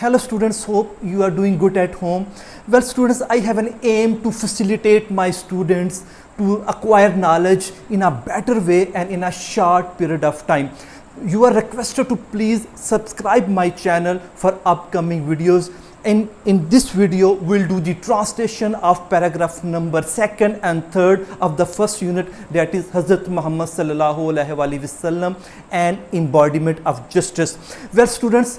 Hello students, hope you are doing good at home. Well students, I have an aim to facilitate my students to acquire knowledge in a better way and in a short period of time. You are requested to please subscribe my channel for upcoming videos. And in this video, we'll do the translation of paragraph number 2nd and 3rd of the first unit, that is Hazrat Muhammad sallallahu alaihi wasallam and embodiment of justice. Well students,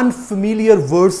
unfamiliar words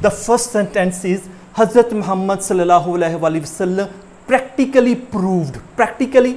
The first sentence is Hazrat Muhammad sallallahu alaihi wasallam practically proved, practically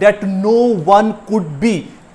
that no one could be,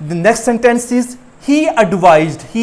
The next sentence is he advised, he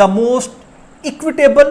the most equitable,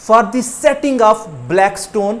for the setting of black stone,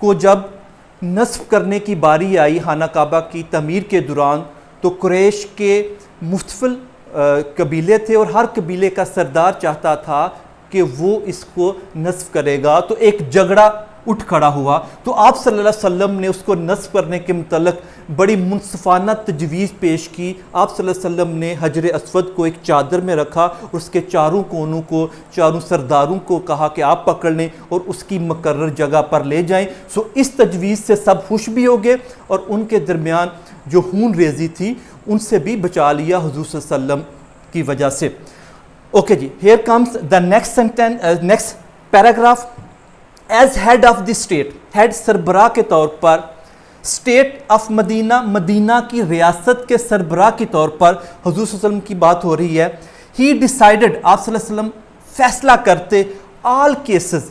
کو جب نصب کرنے کی باری آئی خانہ کعبہ کی تعمیر کے دوران، تو قریش کے مختلف قبیلے تھے اور ہر قبیلے کا سردار چاہتا تھا کہ وہ اس کو نصب کرے گا، تو ایک جھگڑا اٹھ کھڑا ہوا۔ تو آپ صلی اللہ علیہ وسلم نے اس کو نصب کرنے کے متعلق بڑی منصفانہ تجویز پیش کی۔ آپ صلی اللہ علیہ وسلم نے حجر اسود کو ایک چادر میں رکھا اور اس کے چاروں کونوں کو چاروں سرداروں کو کہا کہ آپ پکڑ لیں اور اس کی مقرر جگہ پر لے جائیں۔ اس تجویز سے سب خوش بھی ہو گئے اور ان کے درمیان جو خون ریزی تھی ان سے بھی بچا لیا حضور صلی اللہ علیہ وسلم کی وجہ سے۔ اوکے جی، here comes the next sentence, next paragraph. As head of the state, head سربراہ کے طور پر، اسٹیٹ آف مدینہ، مدینہ کی ریاست کے سربراہ کے طور پر حضور صلی اللہ علیہ وسلم کی بات ہو رہی ہے۔ ہی ڈیسائیڈڈ، آپ صلی اللہ علیہ وسلم فیصلہ کرتے، آل کیسز،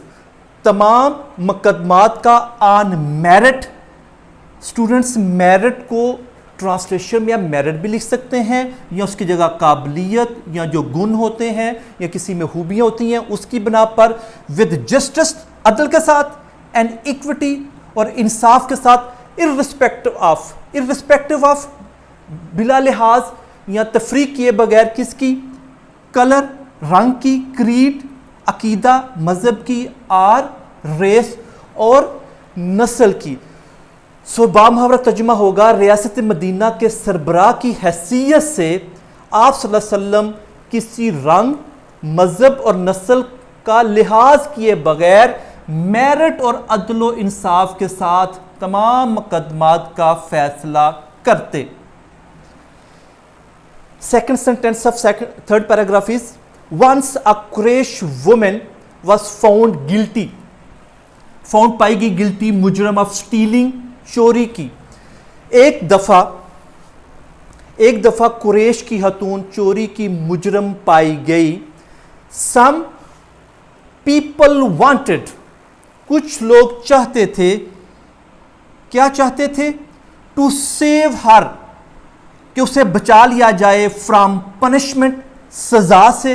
تمام مقدمات کا، آن میرٹ۔ اسٹوڈنٹس میرٹ کو ٹرانسلیشن میں یا میرٹ بھی لکھ سکتے ہیں یا اس کی جگہ قابلیت یا جو گن ہوتے ہیں یا کسی میں خوبیاں ہوتی ہیں اس کی بنا پر، ود جسٹس، عدل کے ساتھ، اینڈ ایکوٹی، اور انصاف کے ساتھ، ارسپیکٹو آف، بلا لحاظ یا تفریق کیے بغیر کس کی، کلر، رنگ کی، کریڈ، عقیدہ، مذہب کی، آر، ریس اور نسل کی۔ بامحاورہ ترجمہ ہوگا، ریاست مدینہ کے سربراہ کی حیثیت سے آپ صلی اللہ علیہ وسلم کسی رنگ، مذہب اور نسل کا لحاظ کیے بغیر میرٹ اور عدل و انصاف کے ساتھ تمام مقدمات کا فیصلہ کرتے۔ Second sentence of third paragraph is, once a Quraysh woman was found guilty، found پائی گئی guilty، مجرم of stealing، چوری کی۔ ایک دفعہ قریش کی خاتون چوری کی مجرم پائی گئی۔ some people wanted، کچھ لوگ چاہتے تھے، کیا چاہتے تھے، to save her، کہ اسے بچا لیا جائے، from punishment، سزا سے،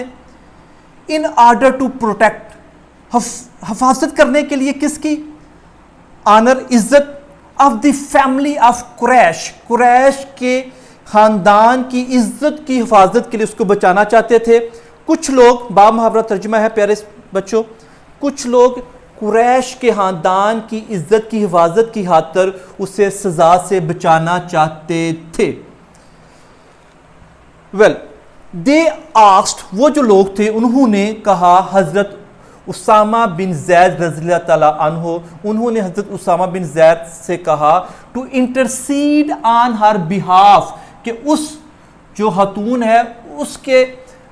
in order to protect، حفاظت کرنے کے لیے کس کی، honor، عزت، of the family of قریش، قریش کے خاندان کی عزت کی حفاظت کے لیے اس کو بچانا چاہتے تھے۔ کچھ لوگ، بامحاورہ ترجمہ ہے پیارے بچوں، کچھ لوگ قریش کے خاندان کی عزت کی حفاظت کی خاطر اسے سزا سے بچانا چاہتے تھے۔ they asked، وہ جو لوگ تھے انہوں نے کہا حضرت اسامہ بن زید رضی اللہ تعالیٰ عنہ، انہوں نے حضرت اسامہ بن زید سے کہا to intercede on her behalf، کہ اس جو خاتون ہے اس کے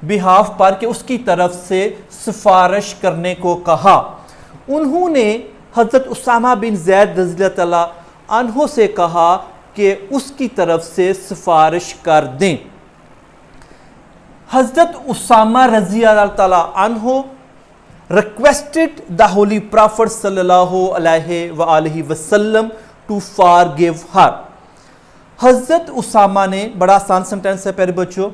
behalf پر، کہ اس کی طرف سے سفارش کرنے کو کہا۔ انہوں نے حضرت اسامہ بن زید رضی اللہ تعالیٰ عنہ سے کہا کہ اس کی طرف سے سفارش کر دیں۔ حضرت اسامہ رضی اللہ تعالیٰ عنہ requested the holy prophet صلی اللہ علیہ وآلہ وسلم to forgive her۔ حضرت اسامہ نے، بڑا آسان سنٹینس ہے پیارے بچوں،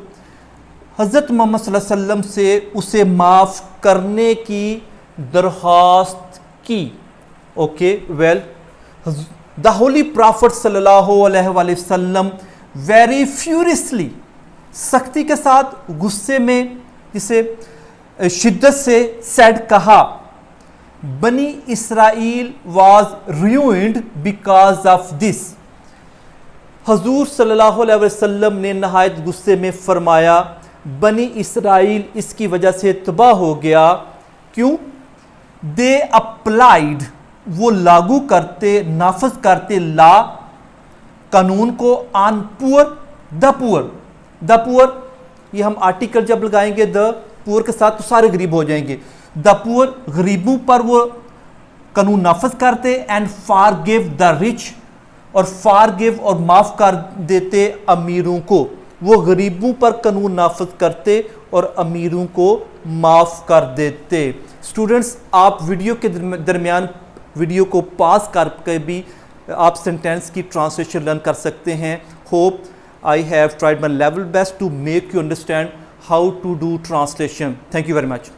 حضرت محمد صلی اللہ علیہ وسلم سے اسے معاف کرنے کی درخواست کی۔ Okay well, the holy prophet صلی اللہ علیہ وآلہ وسلم very furiously، سختی کے ساتھ، غصے میں، جسے شدت سے، said، کہا، بنی اسرائیل was ruined because of this۔ حضور صلی اللہ علیہ وسلم نے نہایت غصے میں فرمایا بنی اسرائیل اس کی وجہ سے تباہ ہو گیا۔ کیوں؟ they applied، وہ لاگو کرتے، نافذ کرتے، لا، قانون کو، on poor، the poor، یہ ہم آرٹیکل جب لگائیں گے the پور کے ساتھ تو سارے غریب ہو جائیں گے۔ دا پور، غریبوں پر وہ قانون نافذ کرتے، and for give the rich, اور فار گیو اور معاف کر دیتے امیروں کو۔ وہ غریبوں پر قانون نافذ کرتے اور امیروں کو معاف کر دیتے۔ اسٹوڈنٹس، آپ ویڈیو کے درمیان ویڈیو کو پاس کر کے بھی آپ سینٹینس کی ٹرانسلیشن لرن کر سکتے ہیں۔ Hope I have tried my level best to make you understand how to do translation. Thank you very much.